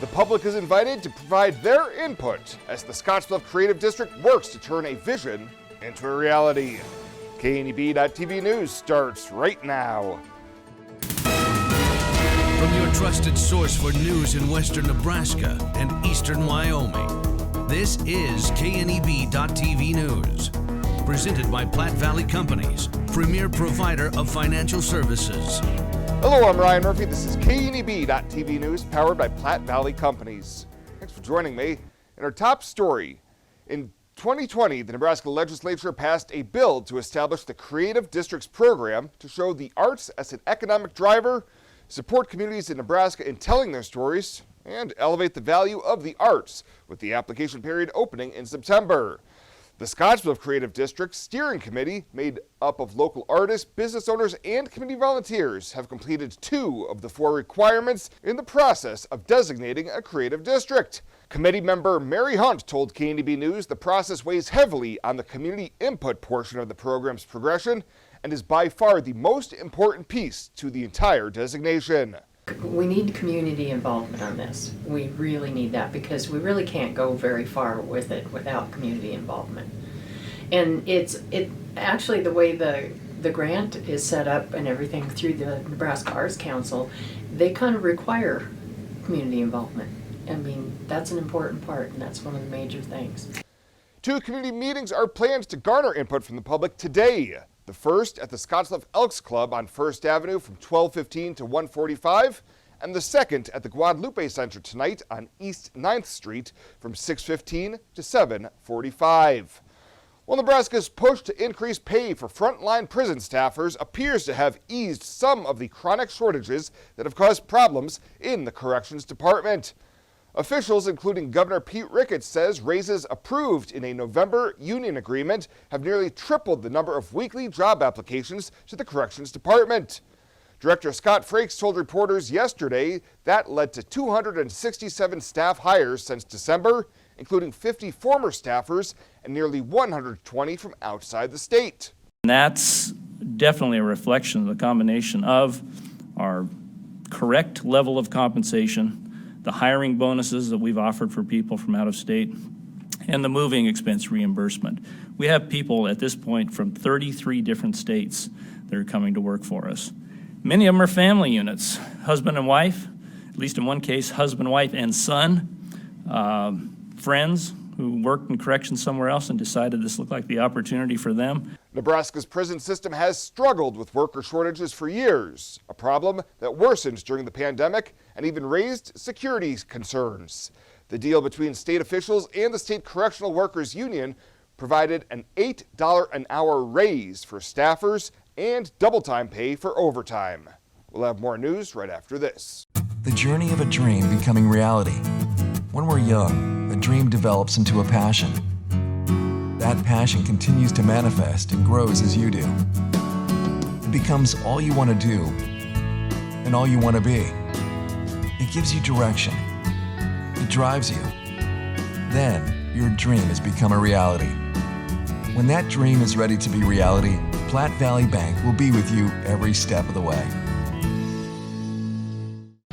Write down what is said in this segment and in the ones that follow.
The public is invited to provide their input as the Scottsbluff Creative District works to turn a vision into a reality. KNEB.TV News starts right now. From your trusted source for news in western Nebraska and eastern Wyoming, this is KNEB.TV News. Presented by Platte Valley Companies, premier provider of financial services. Hello, I'm Ryan Murphy. This is KNEB.TV News, powered by Platte Valley Companies. Thanks for joining me. In our top story, in 2020, the Nebraska legislature passed a bill to establish the Creative Districts program to show the arts as an economic driver, support communities in Nebraska in telling their stories, and elevate the value of the arts, with the application period opening in September. The Scottsbluff Creative District Steering Committee, made up of local artists, business owners, and community volunteers, have completed 2 of the 4 requirements in the process of designating a creative district. Committee member Mary Hunt told KNEB News the process weighs heavily on the community input portion of the program's progression and is by far the most important piece to the entire designation. We need community involvement on this. We really need that because we really can't go very far with it without community involvement. And it actually, the way the grant is set up and everything through the Nebraska Arts Council, they kind of require community involvement. I mean, that's an important part, and that's one of the major things. 2 community meetings are planned to garner input from the public today. The first at the Scottsbluff Elks Club on First Avenue from 12:15 to 1:45, and the second at the Guadalupe Center tonight on East 9th Street from 6:15 to 7:45. Well, Nebraska's push to increase pay for frontline prison staffers appears to have eased some of the chronic shortages that have caused problems in the Corrections Department. Officials, including Governor Pete Ricketts, says raises approved in a November union agreement have nearly tripled the number of weekly job applications to the Corrections Department. Director Scott Frakes told reporters yesterday that led to 267 staff hires since December, including 50 former staffers and nearly 120 from outside the state. That's definitely a reflection of the combination of our correct level of compensation, the hiring bonuses that we've offered for people from out of state, and the moving expense reimbursement. We have people at this point from 33 different states that are coming to work for us. Many of them are family units, husband and wife, at least in one case, husband, wife, and son, friends who worked in corrections somewhere else and decided this looked like the opportunity for them. Nebraska's prison system has struggled with worker shortages for years, a problem that worsened during the pandemic and even raised security concerns. The deal between state officials and the State Correctional Workers Union provided an $8 an hour raise for staffers and double time pay for overtime. We'll have more news right after this. The journey of a dream becoming reality. When we're young, a dream develops into a passion. That passion continues to manifest and grows as you do. It becomes all you want to do and all you want to be. It gives you direction. It drives you. Then your dream has become a reality. When that dream is ready to be reality, Platte Valley Bank will be with you every step of the way.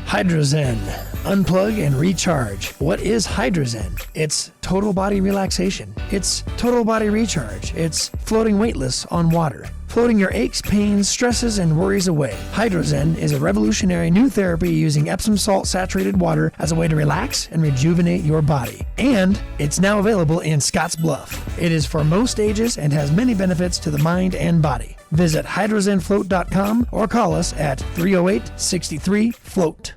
Hydrozen. Unplug and recharge. What is Hydrozen? It's total body relaxation. It's total body recharge. It's floating weightless on water. Floating your aches, pains, stresses, and worries away. Hydrozen is a revolutionary new therapy using Epsom salt saturated water as a way to relax and rejuvenate your body. And it's now available in Scottsbluff. It is for most ages and has many benefits to the mind and body. Visit hydrozenfloat.com or call us at 308-63-FLOAT.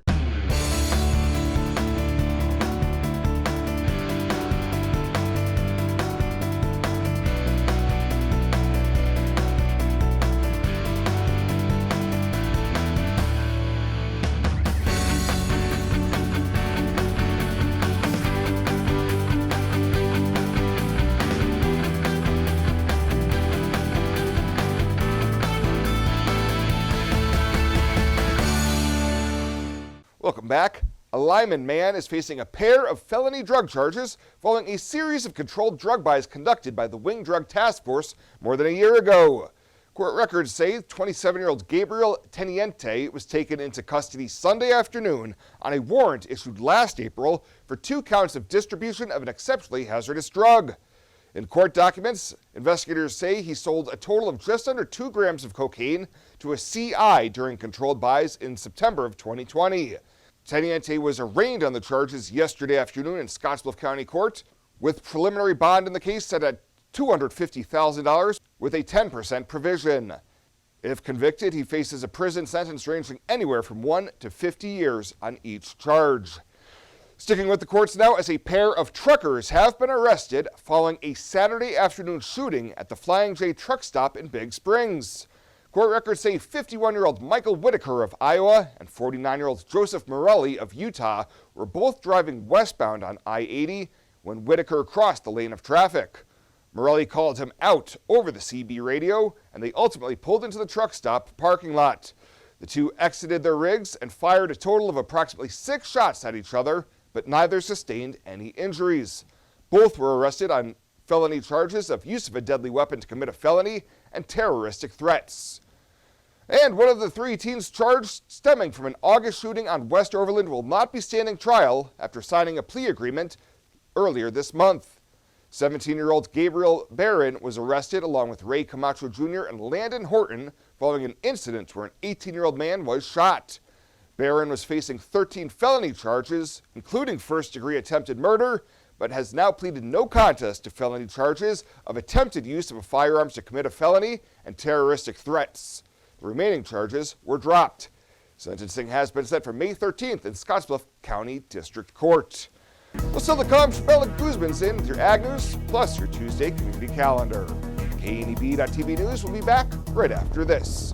Welcome back. A Lyman man is facing a pair of felony drug charges following a series of controlled drug buys conducted by the Wing Drug Task Force more than a year ago. Court records say 27-year-old Gabriel Teniente was taken into custody Sunday afternoon on a warrant issued last April for 2 counts of distribution of an exceptionally hazardous drug. In court documents, investigators say he sold a total of just under 2 grams of cocaine to a CI during controlled buys in September of 2020. Teniente was arraigned on the charges yesterday afternoon in Scottsbluff County Court, with preliminary bond in the case set at $250,000 with a 10% provision. If convicted, he faces a prison sentence ranging anywhere from 1 to 50 years on each charge. Sticking with the courts now, as a pair of truckers have been arrested following a Saturday afternoon shooting at the Flying J truck stop in Big Springs. Court records say 51-year-old Michael Whitaker of Iowa and 49-year-old Joseph Morelli of Utah were both driving westbound on I-80 when Whitaker crossed the lane of traffic. Morelli called him out over the CB radio, and they ultimately pulled into the truck stop parking lot. The two exited their rigs and fired a total of approximately 6 shots at each other, but neither sustained any injuries. Both were arrested on felony charges of use of a deadly weapon to commit a felony and terroristic threats. And one of the 3 teens charged stemming from an August shooting on West Overland will not be standing trial after signing a plea agreement earlier this month. 17-year-old Gabriel Barron was arrested along with Ray Camacho Jr. and Landon Horton following an incident where an 18-year-old man was shot. Barron was facing 13 felony charges, including first-degree attempted murder, but has now pleaded no contest to felony charges of attempted use of a firearms to commit a felony and terroristic threats. The remaining charges were dropped. Sentencing has been set for May 13th in Scottsbluff County District Court. Well, still to come, Bella Guzman's in with your Ag News, plus your Tuesday community calendar. KNEB.TV News will be back right after this.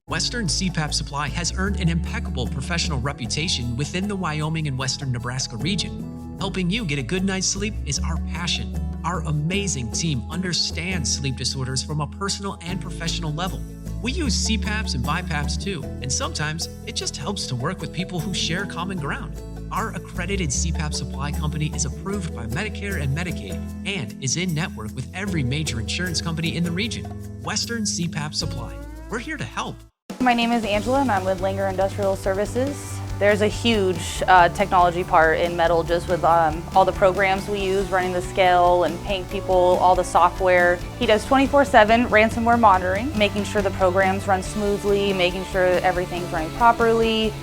Western CPAP Supply has earned an impeccable professional reputation within the Wyoming and Western Nebraska region. Helping you get a good night's sleep is our passion. Our amazing team understands sleep disorders from a personal and professional level. We use CPAPs and BiPAPs too, and sometimes it just helps to work with people who share common ground. Our accredited CPAP supply company is approved by Medicare and Medicaid and is in network with every major insurance company in the region. Western CPAP Supply. We're here to help. My name is Angela and I'm with Langer Industrial Services. There's a huge technology part in metal, just with all the programs we use, running the scale and paying people, all the software. He does 24/7 ransomware monitoring, making sure the programs run smoothly, making sure everything's running properly.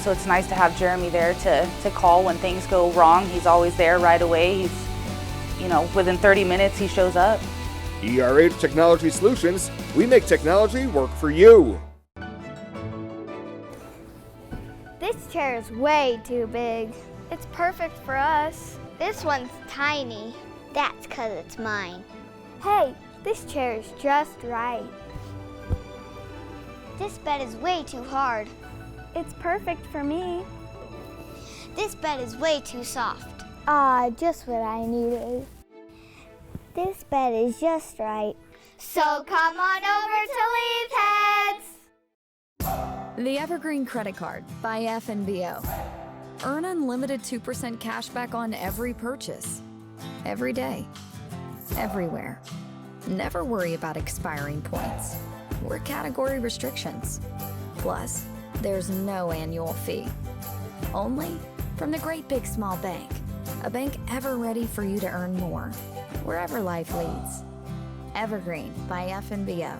So it's nice to have Jeremy there to call when things go wrong. He's always there right away. He's, within 30 minutes he shows up. ERH Technology Solutions, we make technology work for you. This chair is way too big. It's perfect for us. This one's tiny. That's 'cause it's mine. Hey, this chair is just right. This bed is way too hard. It's perfect for me. This bed is way too soft. Just what I needed. This bed is just right. So come on over to Leeds Heads. The Evergreen Credit Card by FNBO. Earn unlimited 2% cash back on every purchase. Every day. Everywhere. Never worry about expiring points or category restrictions. Plus, there's no annual fee. Only from the Great Big Small Bank. A bank ever ready for you to earn more, wherever life leads. Evergreen by FNBO.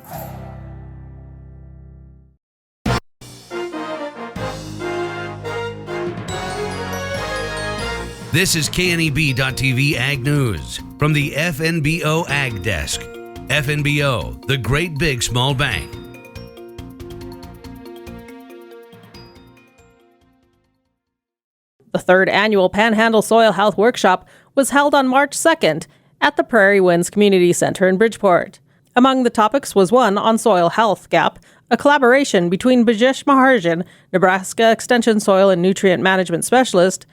This is KNEB.TV Ag News from the FNBO Ag Desk. FNBO, the Great Big Small Bank. The third annual Panhandle Soil Health Workshop was held on March 2nd at the Prairie Winds Community Center in Bridgeport. Among the topics was one on soil health gap, a collaboration between Bajesh Maharjan, Nebraska Extension Soil and Nutrient Management Specialist,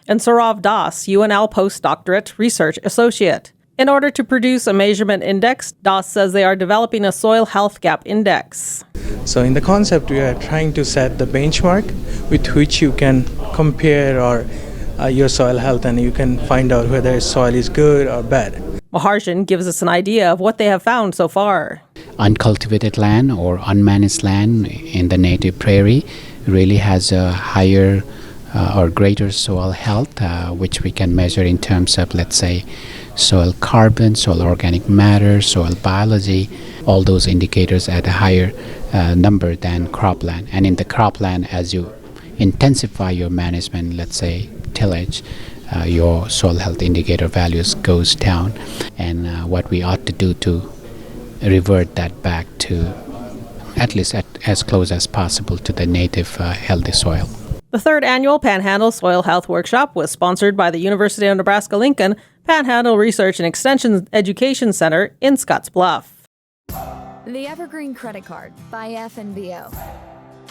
and Saurav Das, UNL Postdoctorate Research Associate. In order to produce a measurement index, Das says they are developing a soil health gap index. So in the concept, we are trying to set the benchmark with which you can compare your soil health, and you can find out whether soil is good or bad. Maharshan gives us an idea of what they have found so far. Uncultivated land or unmanaged land in the native prairie really has a higher or greater soil health, which we can measure in terms of, let's say, soil carbon, soil organic matter, soil biology, all those indicators at a higher number than cropland. And in the cropland, as you intensify your management, let's say tillage, your soil health indicator values goes down. And what we ought to do to revert that back to at least as close as possible to the native healthy soil. The third annual Panhandle Soil Health Workshop was sponsored by the University of Nebraska-Lincoln Panhandle Research and Extension Education Center in Scottsbluff. The Evergreen Credit Card by FNBO.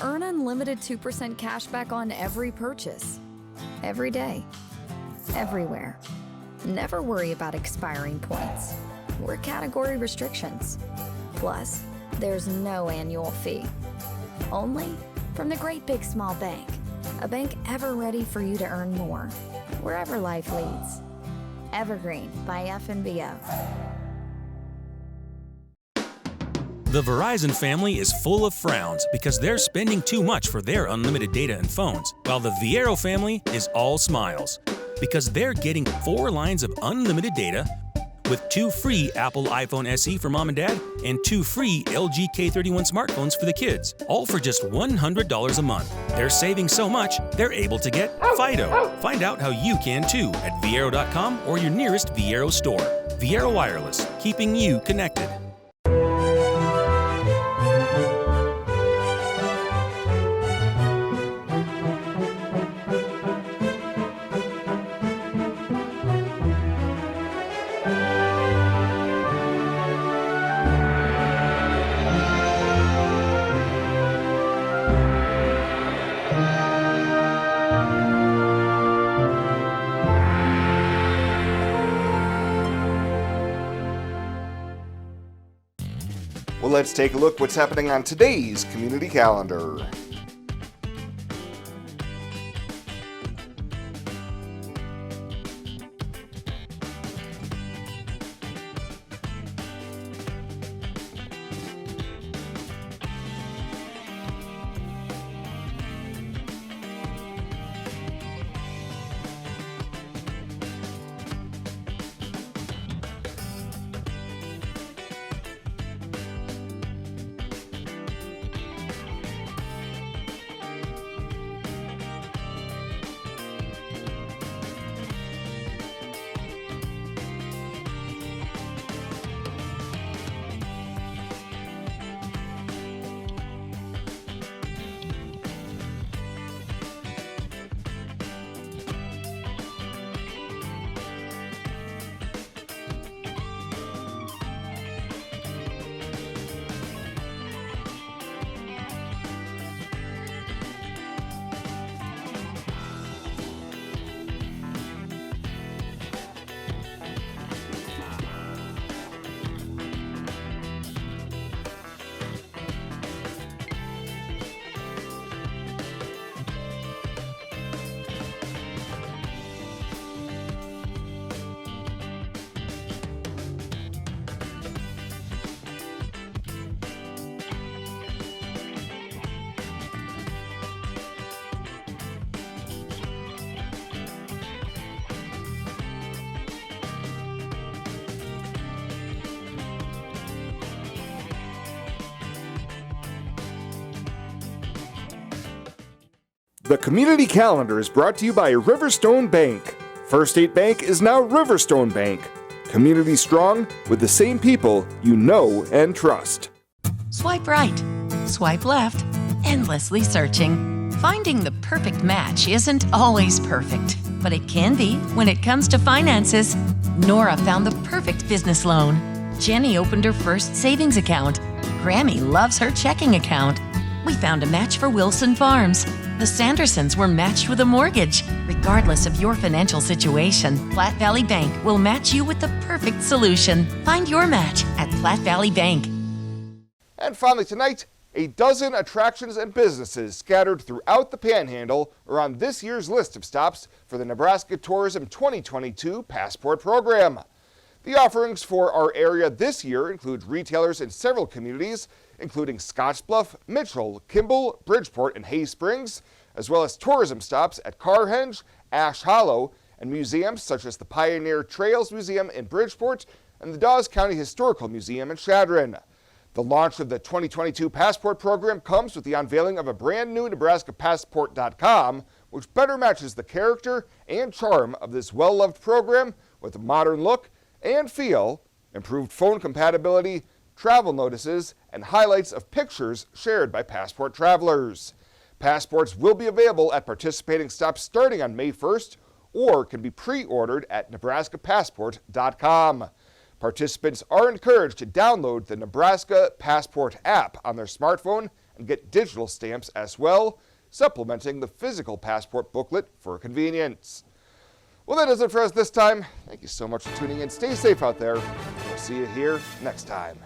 Earn unlimited 2% cash back on every purchase. Every day. Everywhere. Never worry about expiring points or category restrictions. Plus, there's no annual fee. Only from the Great Big Small Bank. A bank ever ready for you to earn more, wherever life leads. Evergreen by FNBO. The Verizon family is full of frowns because they're spending too much for their unlimited data and phones, while the Viero family is all smiles because they're getting 4 lines of unlimited data with 2 free Apple iPhone SE for mom and dad and 2 free LG K31 smartphones for the kids, all for just $100 a month. They're saving so much, they're able to get Fido. Find out how you can too at Viero.com or your nearest Viero store. Viero Wireless, keeping you connected. Well, let's take a look what's happening on today's community calendar. The Community Calendar is brought to you by Riverstone Bank. First State Bank is now Riverstone Bank. Community strong with the same people you know and trust. Swipe right, swipe left, endlessly searching. Finding the perfect match isn't always perfect, but it can be when it comes to finances. Nora found the perfect business loan. Jenny opened her first savings account. Grammy loves her checking account. We found a match for Wilson Farms. The Sandersons were matched with a mortgage. Regardless of your financial situation, Platte Valley Bank will match you with the perfect solution. Find your match at Platte Valley Bank. And finally tonight, a dozen attractions and businesses scattered throughout the Panhandle are on this year's list of stops for the Nebraska Tourism 2022 Passport Program. The offerings for our area this year include retailers in several communities, including Scottsbluff, Mitchell, Kimball, Bridgeport, and Hay Springs, as well as tourism stops at Carhenge, Ash Hollow, and museums such as the Pioneer Trails Museum in Bridgeport and the Dawes County Historical Museum in Chadron. The launch of the 2022 Passport program comes with the unveiling of a brand new NebraskaPassport.com, which better matches the character and charm of this well-loved program with a modern look and feel, improved phone compatibility, travel notices, and highlights of pictures shared by Passport travelers. Passports will be available at participating stops starting on May 1st or can be pre-ordered at NebraskaPassport.com. Participants are encouraged to download the Nebraska Passport app on their smartphone and get digital stamps as well, supplementing the physical passport booklet for convenience. Well, that does it for us this time. Thank you so much for tuning in. Stay safe out there. We'll see you here next time.